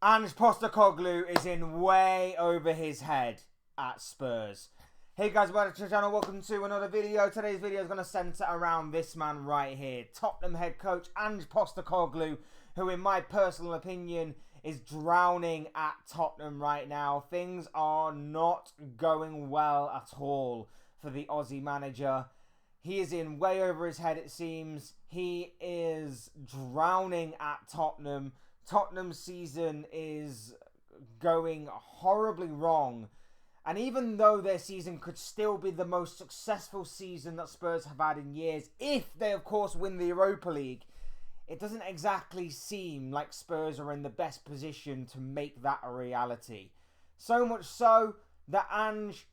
Ange Postecoglou is in way over his head at Spurs. Hey guys, welcome to the channel, welcome to another video. Today's video is going to centre around this man right here. Tottenham head coach Ange Postecoglou, who in my personal opinion is drowning at Tottenham right now. Things are not going well at all for the Aussie manager. He is in way over his head, it seems. He is drowning at Tottenham. Tottenham's season is going horribly wrong. And even though their season could still be the most successful season that Spurs have had in years, if they of course win the Europa League, it doesn't exactly seem like Spurs are in the best position to make that a reality. So much so that Ange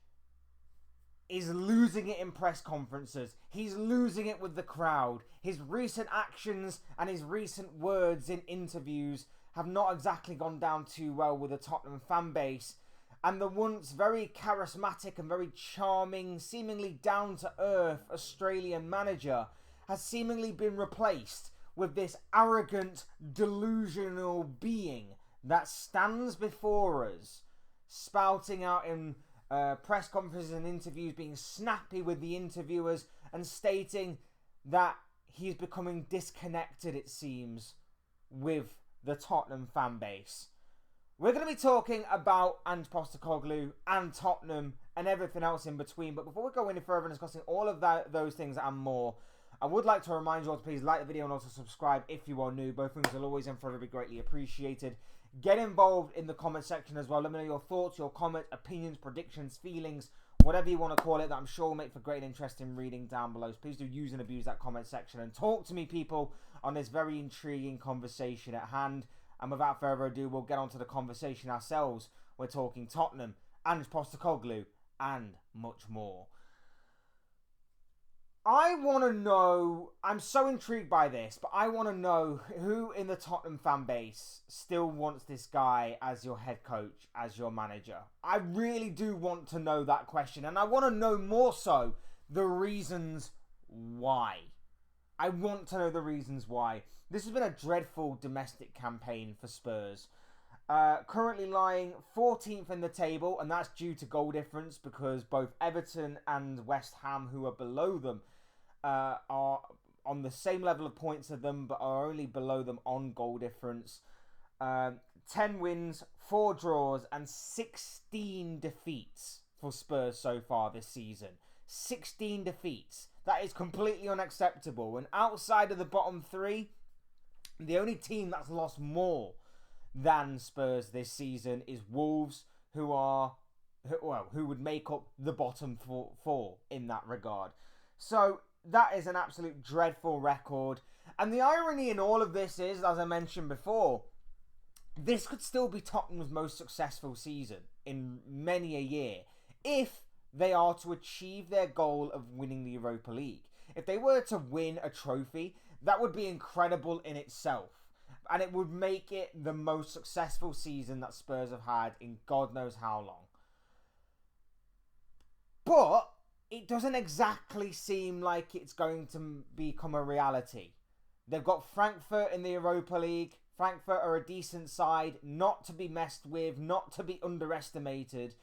is losing it in press conferences. He's losing it with the crowd. His recent actions and his recent words in interviews have not exactly gone down too well with the Tottenham fan base. And the once very charismatic and very charming, seemingly down-to-earth Australian manager has seemingly been replaced with this arrogant, delusional being that stands before us, spouting out in press conferences and interviews, being snappy with the interviewers and stating that he's becoming disconnected, it seems, with the Tottenham fan base. We're going to be talking about Ange Postecoglou and Tottenham and everything else in between. But before we go any further and discussing all of those things and more, I would like to remind you all to please like the video and also subscribe if you are new. Both things will always and forever be greatly appreciated. Get involved in the comment section as well. Let me know your thoughts, your comments, opinions, predictions, feelings, whatever you want to call it, that I'm sure will make for great and interesting reading down below. So please do use and abuse that comment section and talk to me, people, on this very intriguing conversation at hand. And without further ado, we'll get on to the conversation ourselves. We're talking Tottenham, Ange Postecoglou, and much more. I want to know, I'm so intrigued by this, but I want to know who in the Tottenham fan base still wants this guy as your head coach, as your manager. I really do want to know that question, and I want to know more so the reasons why. I want to know the reasons why. This has been a dreadful domestic campaign for Spurs. Currently lying 14th in the table, and that's due to goal difference because both Everton and West Ham, who are below them, are on the same level of points as them, but are only below them on goal difference. 10 wins, 4 draws, and 16 defeats for Spurs so far this season. 16 defeats. That is completely unacceptable. And outside of the bottom 3, the only team that's lost more than Spurs this season is Wolves, who would make up the bottom 4 in that regard. So that is an absolute dreadful record. And the irony in all of this is, as I mentioned before, this could still be Tottenham's most successful season in many a year if they are to achieve their goal of winning the Europa League. If they were to win a trophy, that would be incredible in itself. And it would make it the most successful season that Spurs have had in God knows how long. But it doesn't exactly seem like it's going to become a reality. They've got Frankfurt in the Europa League. Frankfurt are a decent side, not to be messed with, not to be underestimated.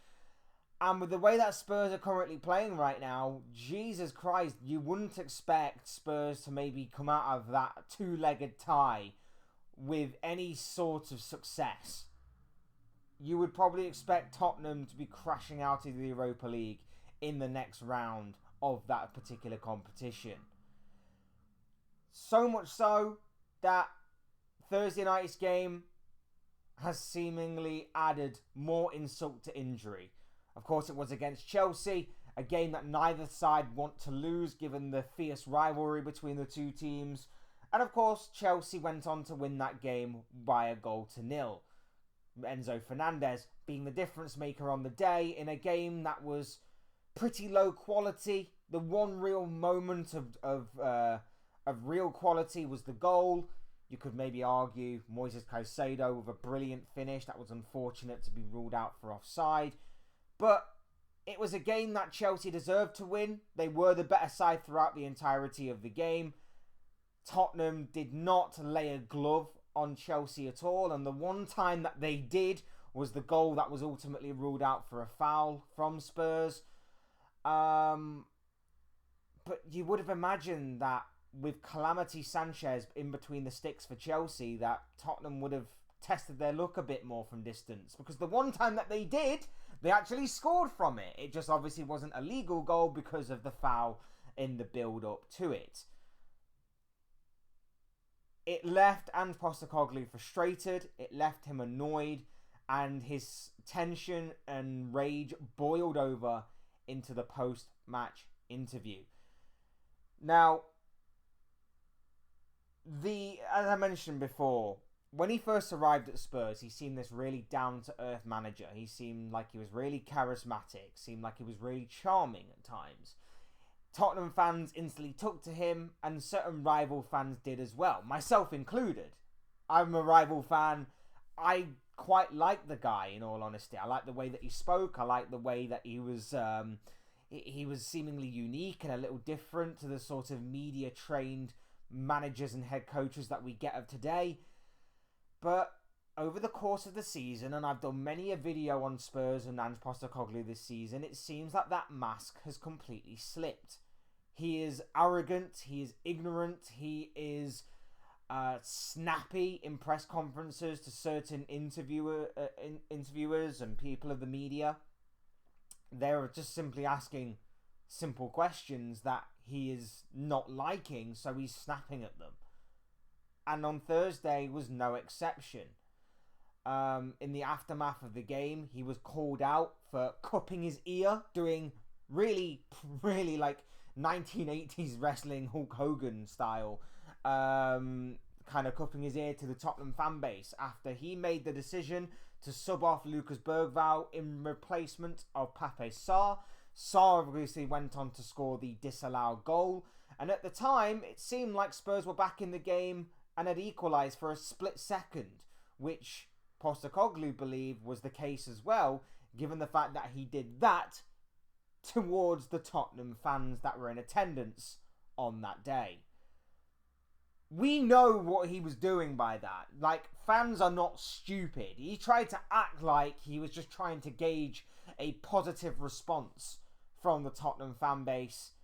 And with the way that Spurs are currently playing right now, Jesus Christ, you wouldn't expect Spurs to maybe come out of that two-legged tie with any sort of success. You would probably expect Tottenham to be crashing out of the Europa League in the next round of that particular competition. So much so that Thursday night's game has seemingly added more insult to injury. Of course, it was against Chelsea, a game that neither side want to lose given the fierce rivalry between the two teams. And of course, Chelsea went on to win that game by 1-0. Enzo Fernandez being the difference maker on the day in a game that was pretty low quality. The one real moment of real quality was the goal. You could maybe argue Moises Caicedo with a brilliant finish. That was unfortunate to be ruled out for offside. But it was a game that Chelsea deserved to win. They were the better side throughout the entirety of the game. Tottenham did not lay a glove on Chelsea at all, and the one time that they did was the goal that was ultimately ruled out for a foul from Spurs. But you would have imagined that with Calamity Sanchez in between the sticks for Chelsea, that Tottenham would have tested their luck a bit more from distance, because the one time that they did, they actually scored from it. It just obviously wasn't a legal goal because of the foul in the build-up to it. It left Ange Postecoglou frustrated, it left him annoyed, and his tension and rage boiled over into the post-match interview. Now, as I mentioned before, when he first arrived at Spurs, he seemed this really down-to-earth manager. He seemed like he was really charismatic, seemed like he was really charming at times. Tottenham fans instantly took to him, and certain rival fans did as well, myself included. I'm a rival fan. I quite like the guy, in all honesty. I like the way that he spoke. I like the way that he was seemingly unique and a little different to the sort of media-trained managers and head coaches that we get of today. But over the course of the season, and I've done many a video on Spurs and Ange Postecoglou this season, it seems like that mask has completely slipped. He is arrogant, he is ignorant, he is snappy in press conferences to certain interviewers and people of the media. They're just simply asking simple questions that he is not liking, so he's snapping at them. And on Thursday was no exception. In the aftermath of the game, he was called out for cupping his ear, doing really like 1980s wrestling Hulk Hogan style, kind of cupping his ear to the Tottenham fan base after he made the decision to sub off Lucas Bergvall in replacement of Pape Sarr. Sarr obviously went on to score the disallowed goal, and at the time it seemed like Spurs were back in the game and had equalised for a split second, which Postecoglou believed was the case as well, given the fact that he did that towards the Tottenham fans that were in attendance on that day. We know what he was doing by that. Like, fans are not stupid. He tried to act like he was just trying to gauge a positive response from the Tottenham fan base.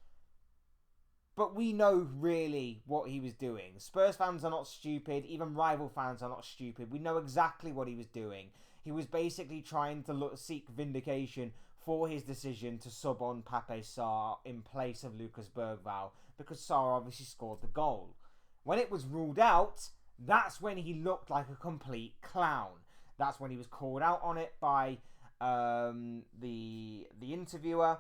But we know really what he was doing. Spurs fans are not stupid. Even rival fans are not stupid. We know exactly what he was doing. He was basically trying to seek vindication for his decision to sub on Pape Sarr in place of Lucas Bergvall, because Sarr obviously scored the goal. When it was ruled out, that's when he looked like a complete clown. That's when he was called out on it by the interviewer.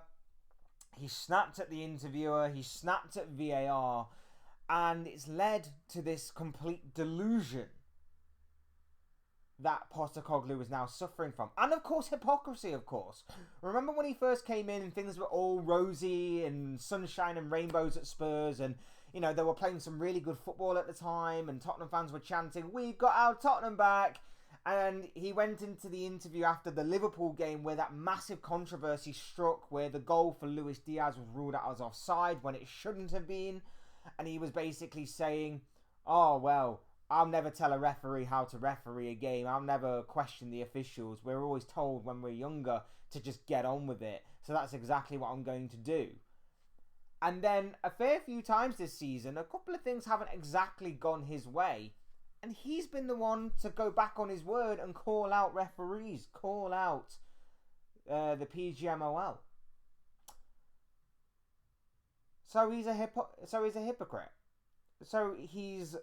He snapped at the interviewer, he snapped at VAR, and it's led to this complete delusion that Postecoglou is now suffering from. And of course, hypocrisy, of course. Remember when he first came in and things were all rosy and sunshine and rainbows at Spurs, and, you know, they were playing some really good football at the time, and Tottenham fans were chanting, "We've got our Tottenham back." And he went into the interview after the Liverpool game where that massive controversy struck, where the goal for Luis Diaz was ruled out as offside when it shouldn't have been. And he was basically saying, "Oh, well, I'll never tell a referee how to referee a game. I'll never question the officials. We're always told when we're younger to just get on with it. So that's exactly what I'm going to do." And then a fair few times this season, a couple of things haven't exactly gone his way. And he's been the one to go back on his word and call out referees, call out the PGMOL. So he's a hypocrite. So he's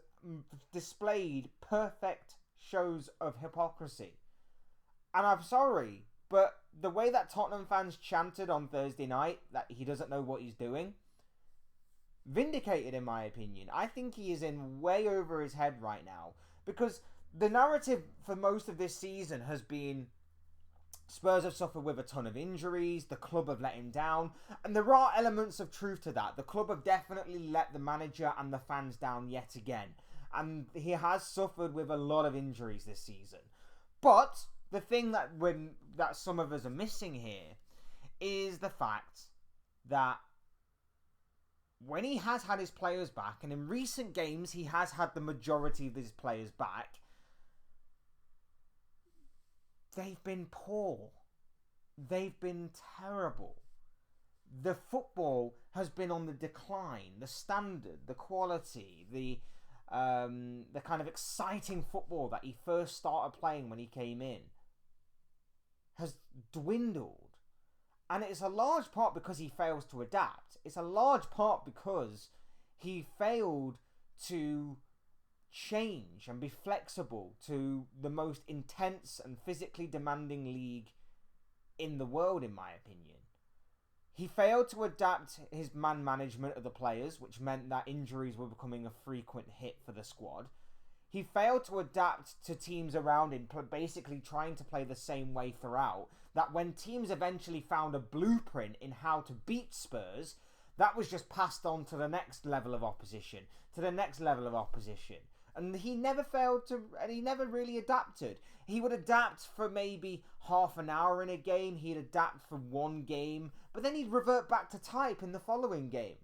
displayed perfect shows of hypocrisy. And I'm sorry, but the way that Tottenham fans chanted on Thursday night that he doesn't know what he's doing, vindicated in my opinion. I think he is in way over his head right now, because the narrative for most of this season has been Spurs have suffered with a ton of injuries, the club have let him down, and there are elements of truth to that. The club have definitely let the manager and the fans down yet again, and he has suffered with a lot of injuries this season. But the thing that some of us are missing here is the fact that when he has had his players back, and in recent games he has had the majority of his players back, they've been poor. They've been terrible. The football has been on the decline. The standard, the quality, the kind of exciting football that he first started playing when he came in has dwindled. And it's a large part because he fails to adapt. It's a large part because he failed to change and be flexible to the most intense and physically demanding league in the world, in my opinion. He failed to adapt his man management of the players, which meant that injuries were becoming a frequent hit for the squad. He failed to adapt to teams around him, basically trying to play the same way throughout. That when teams eventually found a blueprint in how to beat Spurs, that was just passed on to the next level of opposition, And he never failed to, and he never really adapted. He would adapt for maybe half an hour in a game, he'd adapt for one game, but then he'd revert back to type in the following game.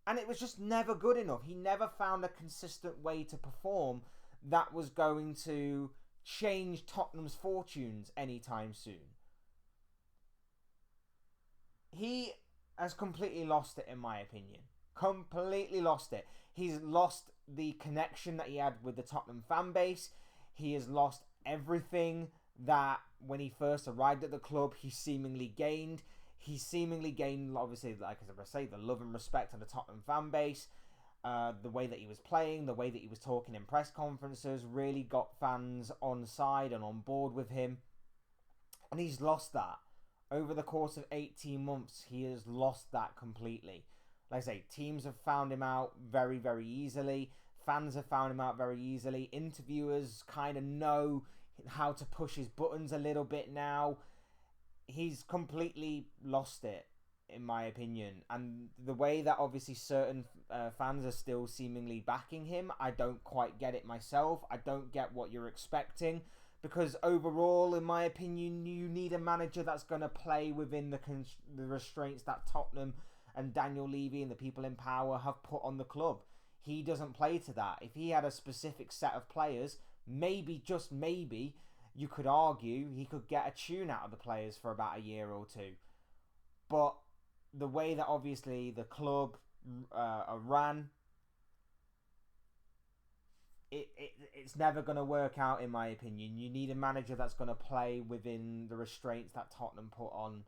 And it was just never good enough. He never found a consistent way to perform that was going to change Tottenham's fortunes anytime soon. He has completely lost it, in my opinion. Completely lost it. He's lost the connection that he had with the Tottenham fan base. He has lost everything that when he first arrived at the club he seemingly gained. He seemingly gained, obviously, like I say, the love and respect of the Tottenham fan base. The way that he was playing, the way that he was talking in press conferences really got fans on side and on board with him. And he's lost that. Over the course of 18 months, he has lost that completely. Like I say, teams have found him out very, very easily. Fans have found him out very easily. Interviewers kind of know how to push his buttons a little bit now. He's completely lost it, in my opinion. And the way that obviously certain fans are still seemingly backing him, I don't quite get it myself. I don't get what you're expecting. Because overall, in my opinion, you need a manager that's going to play within the restraints that Tottenham and Daniel Levy and the people in power have put on the club. He doesn't play to that. If he had a specific set of players, maybe, just maybe, you could argue he could get a tune out of the players for about a year or two. But the way that obviously the club ran, it's never going to work out, in my opinion. You need a manager that's going to play within the restraints that Tottenham put on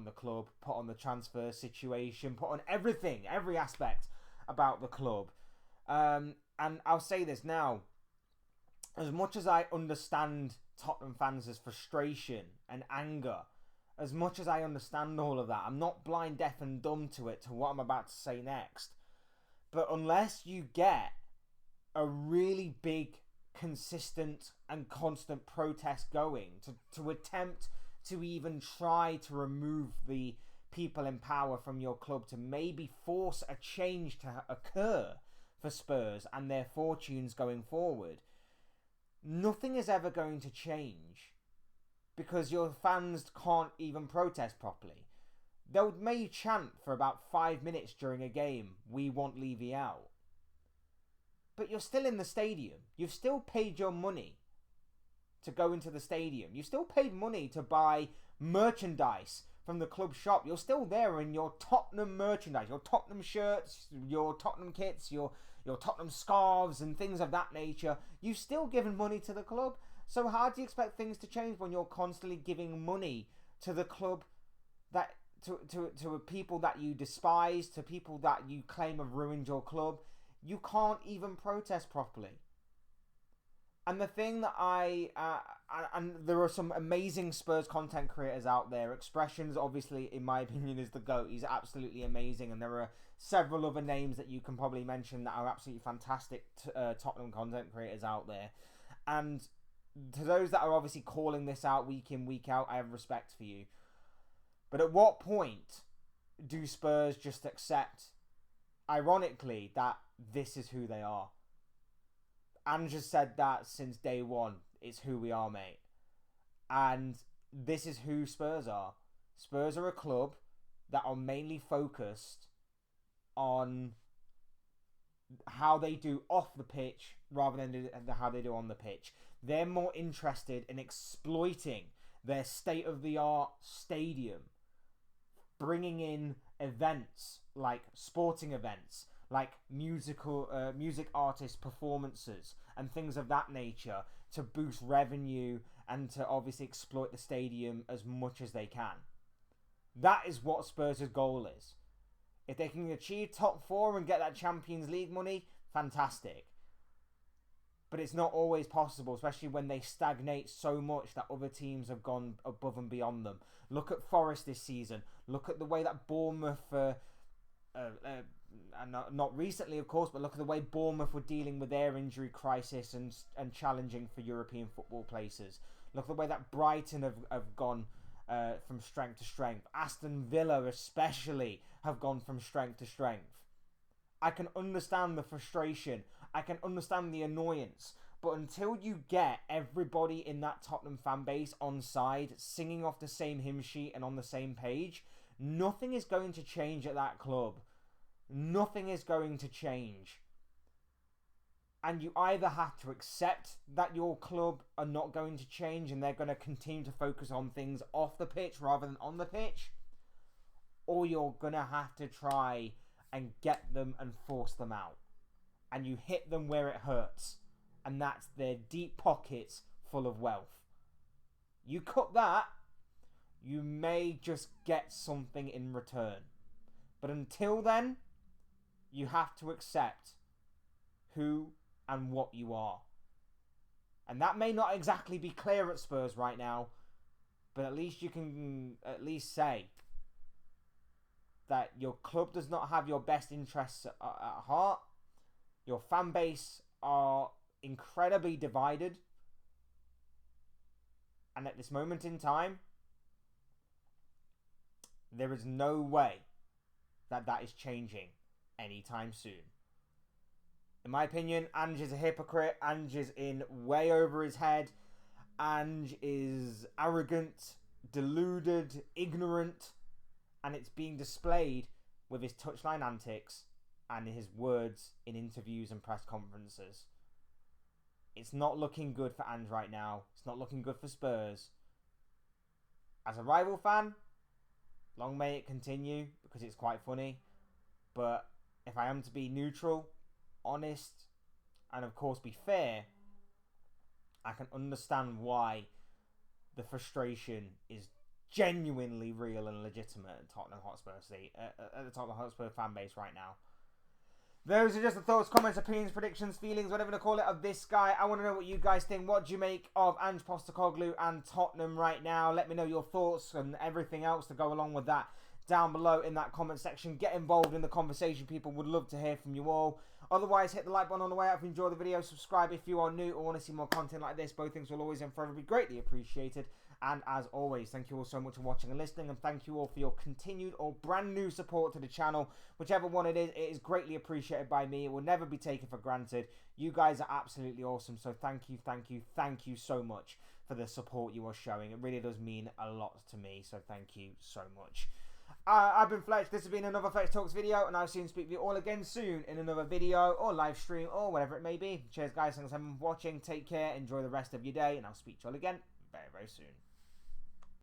the club, put on the transfer situation, put on everything, every aspect about the club. And I'll say this now. As much as I understand Tottenham fans' frustration and anger, as much as I understand all of that, I'm not blind, deaf and dumb to it, to what I'm about to say next. But unless you get a really big, consistent and constant protest going to attempt to even try to remove the people in power from your club, to maybe force a change to occur for Spurs and their fortunes going forward, nothing is ever going to change, because your fans can't even protest properly. They may chant for about 5 minutes during a game, "We want Levy out." But you're still in the stadium. You've still paid your money to go into the stadium. You still paid money to buy merchandise from the club shop. You're still there in your Tottenham merchandise, your Tottenham shirts, your Tottenham kits, your Tottenham scarves and things of that nature. You've still given money to the club. So how do you expect things to change when you're constantly giving money to the club, that to people that you despise, to people that you claim have ruined your club? You can't even protest properly. And the thing that and there are some amazing Spurs content creators out there. Expressions, obviously, in my opinion, is the GOAT. He's absolutely amazing. And there are several other names that you can probably mention that are absolutely fantastic Tottenham content creators out there. And to those that are obviously calling this out week in, week out, I have respect for you. But at what point do Spurs just accept, ironically, that this is who they are? Ange has said that since day one. It's who we are, mate. And this is who Spurs are. Spurs are a club that are mainly focused on how they do off the pitch rather than how they do on the pitch. They're more interested in exploiting their state-of-the-art stadium, bringing in events like sporting events, like music artist performances and things of that nature to boost revenue and to obviously exploit the stadium as much as they can. That is what Spurs' goal is. If they can achieve top 4 and get that Champions League money, fantastic. But it's not always possible, especially when they stagnate so much that other teams have gone above and beyond them. Look at Forest this season. Look at the way that Bournemouth, not recently of course, but look at the way Bournemouth were dealing with their injury crisis and challenging for European football places. Look at the way that Brighton have gone from strength to strength. Aston Villa especially have gone from strength to strength. I can understand the frustration. I can understand the annoyance. But until you get everybody in that Tottenham fan base on side, singing off the same hymn sheet and on the same page, nothing is going to change at that club. Nothing is going to change. And you either have to accept that your club are not going to change and they're going to continue to focus on things off the pitch rather than on the pitch, or you're going to have to try and get them and force them out. And you hit them where it hurts. And that's their deep pockets full of wealth. You cut that, you may just get something in return. But until then, you have to accept who and what you are. And that may not exactly be clear at Spurs right now, but at least you can at least say that your club does not have your best interests at heart. Your fan base are incredibly divided. And at this moment in time, there is no way that is changing anytime soon. In my opinion, Ange is a hypocrite. Ange is in way over his head. Ange is arrogant, deluded, ignorant, and it's being displayed with his touchline antics and his words in interviews and press conferences. It's not looking good for Ange right now. It's not looking good for Spurs. As a rival fan, long may it continue because it's quite funny. But if I am to be neutral, honest, and of course be fair, I can understand why the frustration is genuinely real and legitimate at Tottenham Hotspur, at the Tottenham Hotspur fan base right now. Those are just the thoughts, comments, opinions, predictions, feelings, whatever you call it, of this guy. I want to know what you guys think. What do you make of Ange Postecoglou and Tottenham right now? Let me know your thoughts and everything else to go along with that down below in that comment section. Get involved in the conversation, people. Would love to hear from you all. Otherwise, hit the like button on the way out if you enjoy the video. Subscribe if you are new or want to see more content like this. Both things will always and forever be greatly appreciated. And as always, thank you all so much for watching and listening. And thank you all for your continued or brand new support to the channel. Whichever one it is greatly appreciated by me. It will never be taken for granted. You guys are absolutely awesome. So thank you, thank you, thank you so much for the support you are showing. It really does mean a lot to me. So thank you so much. I've been Fletch. This has been another Fletch Talks video, and I'll soon speak to you all again soon in another video or live stream or whatever it may be. Cheers, guys. Thanks for watching. Take care. Enjoy the rest of your day, and I'll speak to you all again very, very soon.